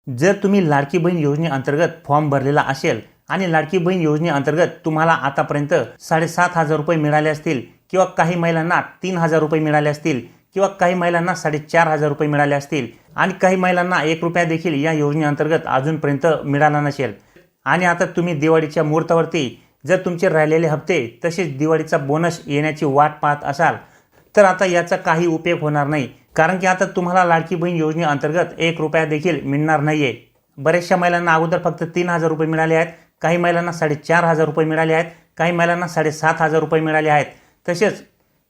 जर तुम्ही लाडकी बहीण योजनेअंतर्गत फॉर्म भरलेला असेल आणि लाडकी बहीण योजनेअंतर्गत तुम्हाला आतापर्यंत 7,500 रुपये मिळाले असतील किंवा काही महिलांना 3,000 रुपये मिळाले असतील किंवा काही महिलांना 4,500 रुपये मिळाले असतील आणि काही महिलांना 1 रुपया देखील या योजनेअंतर्गत अजूनपर्यंत मिळाला नसेल आणि आता तुम्ही दिवाळीच्या मुहूर्तावरती जर तुमचे राहिलेले हप्ते तसेच दिवाळीचा बोनस येण्याची वाट पाहत असाल तर आता याचा काही उपयोग होणार नाही, कारण की आता तुम्हाला लाडकी बहीण योजनेअंतर्गत 1 रुपया देखील मिळणार नाहीये। बऱ्याचशा महिलांना अगोदर फक्त 3,000 रुपये मिळाले आहेत, काही महिलांना 4,500 रुपये मिळाले आहेत, काही महिलांना 7,500 रुपये मिळाले आहेत, तसेच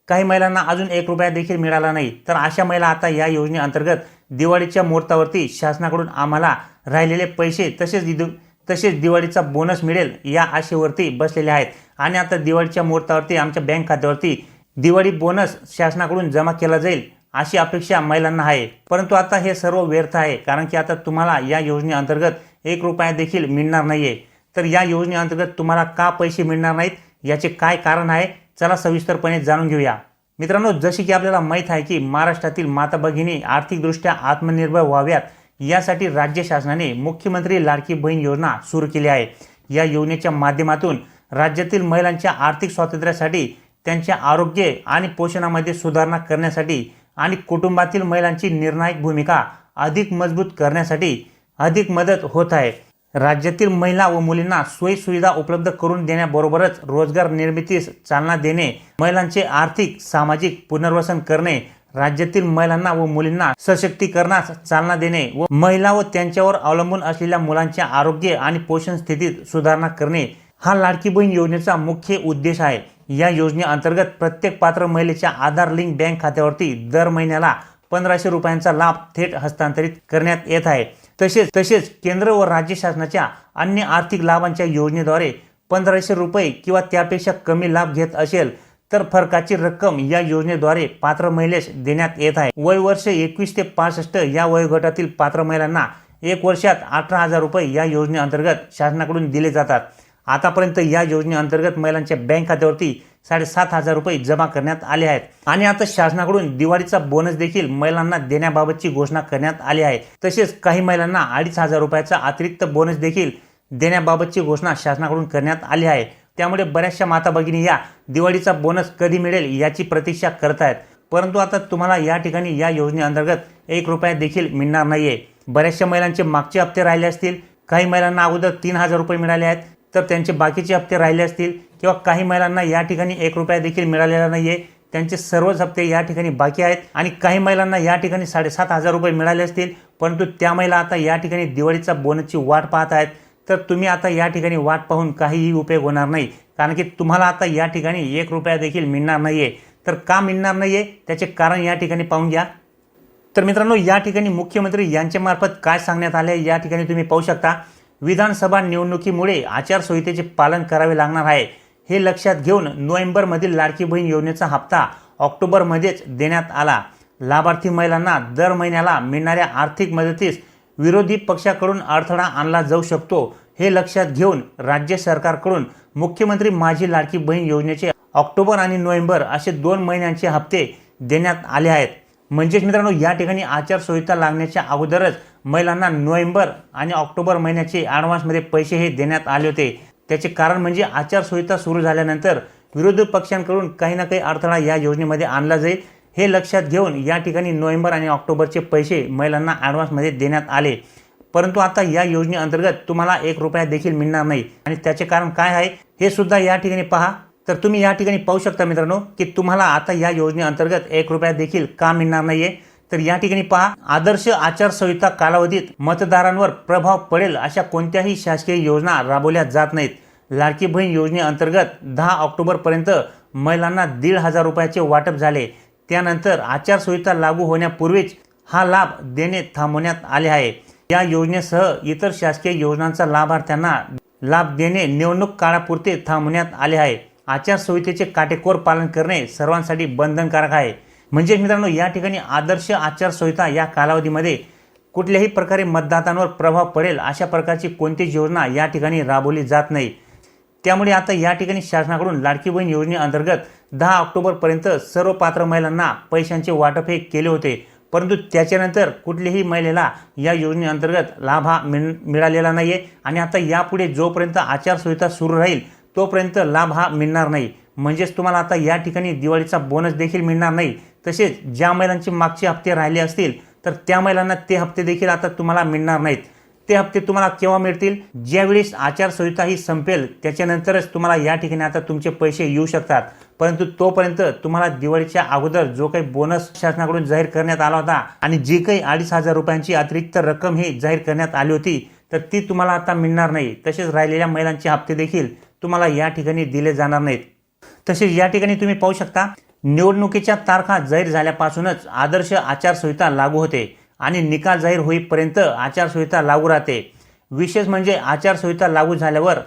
काही महिलांना अजून 1 रुपया देखील मिळाला नाही। तर अशा महिला आता या योजनेअंतर्गत दिवाळीच्या मुहूर्तावरती शासनाकडून आम्हाला राहिलेले पैसे तसेच दिवाळीचा बोनस मिळेल या आशेवरती बसलेले आहेत आणि आता दिवाळीच्या मुहूर्तावरती आमच्या बँक खात्यावरती दिवाळी बोनस शासनाकडून जमा केला जाईल अशी अपेक्षा महिलांना आहे। परंतु आता हे सर्व व्यर्थ आहे, कारण की आता तुम्हाला या योजनेअंतर्गत 1 रुपया देखील मिळणार नाहीये। तर या योजनेअंतर्गत तुम्हाला का पैसे मिळणार नाहीत याचे काय कारण आहे, चला सविस्तरपणे जाणून घेऊया। मित्रांनो, जसे की आपल्याला माहित आहे की महाराष्ट्रातील माता भगिनी आर्थिकदृष्ट्या आत्मनिर्भर व्हाव्यात यासाठी राज्य शासनाने मुख्यमंत्री लाडकी बहीण योजना सुरू केली आहे। या योजनेच्या माध्यमातून राज्यातील महिलांच्या आर्थिक स्वातंत्र्यासाठी, त्यांच्या आरोग्य आणि पोषणामध्ये सुधारणा करण्यासाठी आणि कुटुंबातील महिलांची निर्णायक भूमिका अधिक मजबूत करण्यासाठी अधिक मदत होत आहे। राज्यातील महिला व मुलींना सोयी सुविधा उपलब्ध करून देण्याबरोबरच रोजगार निर्मितीस चालना देणे, महिलांचे आर्थिक सामाजिक पुनर्वसन करणे, राज्यातील महिलांना व मुलींना सशक्तीकरणास चालना देणे व महिला व त्यांच्यावर अवलंबून असलेल्या मुलांच्या आरोग्य आणि पोषण स्थितीत सुधारणा करणे हा लाडकी बहीण योजनेचा मुख्य उद्देश आहे। या योजनेअंतर्गत प्रत्येक पात्र महिलेच्या आधार लिंक बँक खात्यावरती दर महिन्याला 1,500 रुपयांचा लाभ थेट हस्तांतरित करण्यात येत आहे। तसेच केंद्र व राज्य शासनाच्या अन्य आर्थिक लाभांच्या योजनेद्वारे 1,500 रुपये किंवा त्यापेक्षा कमी लाभ घेत असेल तर फरकाची रक्कम या योजनेद्वारे पात्र महिलेस देण्यात येत आहे। वय वर्ष 21 ते 65 या वयोगटातील पात्र महिलांना 1 वर्षात 18,000 रुपये या योजनेअंतर्गत शासनाकडून दिले जातात। आतापर्यंत या योजनेअंतर्गत महिलांच्या बँक खात्यावरती 7,500 रुपये जमा करण्यात आले आहेत आणि आता शासनाकडून दिवाळीचा बोनस देखील महिलांना देण्याबाबतची घोषणा करण्यात आली आहे। तसेच काही महिलांना 2,500 रुपयाचा अतिरिक्त बोनस देखील देण्याबाबतची घोषणा शासनाकडून करण्यात आली आहे। त्यामुळे बऱ्याचशा माता भगिनी या दिवाळीचा बोनस कधी मिळेल याची प्रतीक्षा करत आहेत, परंतु आता तुम्हाला या ठिकाणी या योजनेअंतर्गत 1 रुपया देखील मिळणार नाहीये। बऱ्याचशा महिलांचे मागचे हप्ते राहिले असतील, काही महिलांना अगोदर 3,000 रुपये मिळाले आहेत तर त्यांचे बाकीचे हप्ते राहिले असतील किंवा काही महिलांना या ठिकाणी 1 रुपया देखील मिळालेला नाहीये, त्यांचे सर्वच हप्ते या ठिकाणी बाकी आहेत आणि काही महिलांना या ठिकाणी 7,500 रुपये मिळाले असतील, परंतु त्या महिला आता या ठिकाणी दिवाळीचा बोनसची वाट पाहत आहेत। तर तुम्ही आता या ठिकाणी वाट पाहून काहीही उपयोग होणार नाही, कारण की तुम्हाला आता या ठिकाणी 1 रुपया देखील मिळणार नाहीये। तर का मिळणार नाहीये त्याचे कारण या ठिकाणी पाहून घ्या। तर मित्रांनो, या ठिकाणी मुख्यमंत्री यांच्या मार्फत काय सांगण्यात आले या ठिकाणी तुम्ही पाहू शकता। विधानसभा निवडणुकीमुळे आचारसंहितेचे पालन करावे लागणार आहे, हे लक्षात घेऊन नोव्हेंबरमधील लाडकी बहीण योजनेचा हप्ता ऑक्टोबरमध्येच देण्यात आला। लाभार्थी महिलांना दर महिन्याला मिळणाऱ्या आर्थिक मदतीस विरोधी पक्षाकडून अडथळा आणला जाऊ शकतो, हे लक्षात घेऊन राज्य सरकारकडून मुख्यमंत्री माझी लाडकी बहीण योजनेचे ऑक्टोबर आणि नोव्हेंबर असे 2 महिन्यांचे हप्ते देण्यात आले आहेत। म्हणजेच मित्रांनो, या ठिकाणी आचारसंहिता लागण्याच्या अगोदरच महिलांना नोव्हेंबर आणि ऑक्टोबर महिन्याचे ॲडव्हान्समध्ये पैसे हे देण्यात आले होते। त्याचे कारण म्हणजे आचारसंहिता सुरू झाल्यानंतर विरोधी पक्षांकडून काही ना काही अडथळा या योजनेमध्ये आणला जाईल, हे लक्षात घेऊन या ठिकाणी नोव्हेंबर आणि ऑक्टोबरचे पैसे महिलांना ॲडव्हान्समध्ये देण्यात आले। परंतु आता या योजनेअंतर्गत तुम्हाला 1 रुपया देखील मिळणार नाही आणि त्याचे कारण काय आहे हे सुद्धा या ठिकाणी पहा। तर तुम्ही या ठिकाणी पाहू शकता मित्रांनो की तुम्हाला आता या योजनेअंतर्गत 1 रुपया देखील का मिळणार नाहीये। तर या ठिकाणी पहा, आदर्श आचारसंहिता कालावधीत मतदारांवर प्रभाव पडेल अशा कोणत्याही शासकीय योजना राबवल्या जात नाहीत। लाडकी बहीण योजनेअंतर्गत 10 ऑक्टोबरपर्यंत महिलांना 1,500 रुपयाचे वाटप झाले। त्यानंतर आचारसंहिता लागू होण्यापूर्वीच हा लाभ देणे थांबवण्यात आले आहे। या योजनेसह इतर शासकीय योजनांचा लाभार्थ्यांना लाभ देणे निवडणूक काळापुरते थांबवण्यात आले आहे। आचारसंहितेचे काटेकोर पालन करणे सर्वांसाठी बंधनकारक आहे। म्हणजे मित्रांनो, या ठिकाणी आदर्श आचारसंहिता या कालावधीमध्ये कुठल्याही प्रकारे मतदारांवर प्रभाव पडेल अशा प्रकारची कोणतीच योजना या ठिकाणी राबवली जात नाही। त्यामुळे आता या ठिकाणी शासनाकडून लाडकी बहीण योजनेअंतर्गत 10 ऑक्टोबरपर्यंत सर्व पात्र महिलांना पैशांचे वाटप हे केले होते, परंतु त्याच्यानंतर कुठल्याही महिलेला या योजनेअंतर्गत लाभ हा मिळालेला नाही आहे आणि आता यापुढे जोपर्यंत आचारसंहिता सुरू राहील तोपर्यंत लाभ हा मिळणार नाही. म्हणजेच तुम्हाला आता या ठिकाणी दिवाळीचा बोनस देखील मिळणार नाही. तसेच ज्या महिलांचे मागचे हप्ते राहिले असतील तर त्या महिलांना ते हप्ते देखील आता तुम्हाला मिळणार नाहीत. ते हप्ते तुम्हाला केव्हा मिळतील? ज्यावेळेस आचारसंहिता ही संपेल त्याच्यानंतरच तुम्हाला या ठिकाणी आता तुमचे पैसे येऊ शकतात. परंतु तोपर्यंत तुम्हाला दिवाळीच्या अगोदर जो काही बोनस शासनाकडून जाहीर करण्यात आला होता आणि जी काही 2,500 रुपयांची अतिरिक्त रक्कम ही जाहीर करण्यात आली होती तर ती तुम्हाला आता मिळणार नाही. तसेच राहिलेल्या महिलांचे हप्ते देखील तुम्हाला या ठिकाणी दिले जाणार नाहीत. तसेच या ठिकाणी तुम्ही पाहू शकता निवडणुकीच्या तारखा जाहीर झाल्यापासूनच आदर्श आचारसंहिता लागू होते आणि निकाल जाहीर होईपर्यंत आचारसंहिता लागू राहते. विशेष म्हणजे आचारसंहिता लागू झाल्यावर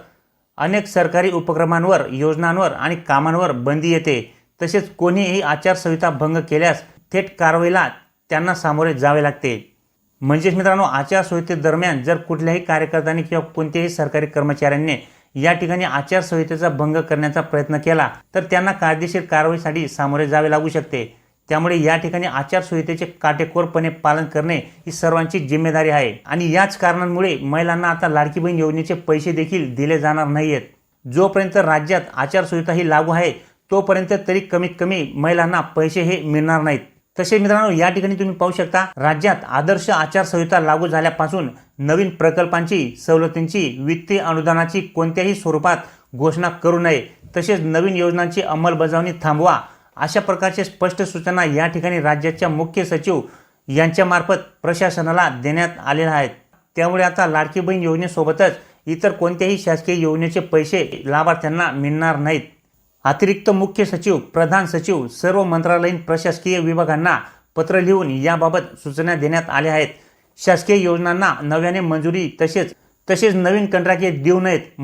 अनेक सरकारी उपक्रमांवर, योजनांवर आणि कामांवर बंदी येते. तसेच कोणीही आचारसंहिता भंग केल्यास थेट कारवाईला त्यांना सामोरे जावे लागते. म्हणजेच मित्रांनो, आचारसंहितेदरम्यान जर कुठल्याही कार्यकर्त्यांनी किंवा कोणत्याही सरकारी कर्मचाऱ्यांनी या ठिकाणी आचारसंहितेचा भंग करण्याचा प्रयत्न केला तर त्यांना कायदेशीर कारवाईसाठी सामोरे जावे लागू शकते. त्यामुळे या ठिकाणी आचारसंहितेचे काटेकोरपणे पालन करणे ही सर्वांची जिम्मेदारी आहे आणि याच कारणांमुळे महिलांना आता लाडकी बहीण योजनेचे पैसे देखील दिले जाणार नाहीयेत. जोपर्यंत राज्यात आचारसंहिता ही लागू आहे तोपर्यंत तरी कमीत कमी महिलांना पैसे हे मिळणार नाहीत. तसे मित्रांनो, या ठिकाणी तुम्ही पाहू शकता राज्यात आदर्श आचारसंहिता लागू झाल्यापासून नवीन प्रकल्पांची, सवलतींची, वित्तीय अनुदानाची कोणत्याही स्वरूपात घोषणा करू नये. तसेच नवीन योजनांची अंमलबजावणी थांबवा अशा प्रकारचे स्पष्ट सूचना या ठिकाणी राज्याच्या मुख्य सचिव यांच्यामार्फत प्रशासनाला देण्यात आलेल्या आहेत. त्यामुळे आता लाडकी बहीण योजनेसोबतच इतर कोणत्याही शासकीय योजनेचे पैसे लाभार्थ्यांना मिळणार नाहीत. अतिरिक्त मुख्य सचिव, प्रधान सचिव सर्व मंत्रालयीन प्रशासकीय विभागांना पत्र लिहून याबाबत सूचना देण्यात आल्या आहेत. शासकीय योजनांना नव्याने मंजुरी तसेच नवीन कंत्राटे देऊ नयेत.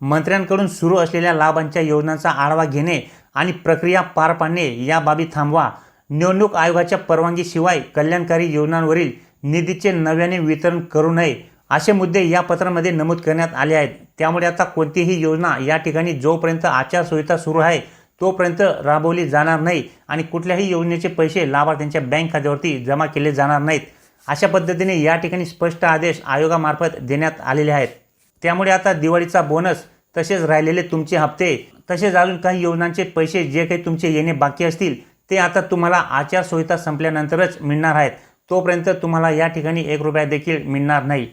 मंत्र्यांकडून सुरू असलेल्या लाभांच्या योजनांचा आढावा घेणे आणि प्रक्रिया पार पाडणे या बाबी थांबवा. निवडणूक आयोगाच्या परवानगीशिवाय कल्याणकारी योजनांवरील निधीचे नव्याने वितरण करू नये असे मुद्दे या पत्रामध्ये नमूद करण्यात आले आहेत. त्यामुळे आता कोणतीही योजना या ठिकाणी जोपर्यंत आचारसंहिता सुरू आहे तोपर्यंत राबवली जाणार नाही आणि कुठल्याही योजनेचे पैसे लाभार्थ्यांच्या बँक खात्यावरती जमा केले जाणार नाहीत. अशा पद्धतीने या ठिकाणी स्पष्ट आदेश आयोगामार्फत देण्यात आलेले आहेत. त्यामुळे आता दिवाळीचा बोनस, तसेच राहिलेले तुमचे हप्ते, तसेच अजून काही योजनांचे पैसे जे काही तुमचे येणे बाकी असतील ते आता तुम्हाला आचारसंहिता संपल्यानंतरच मिळणार आहेत. तोपर्यंत तुम्हाला या ठिकाणी 1 रुपया देखील मिळणार नाही.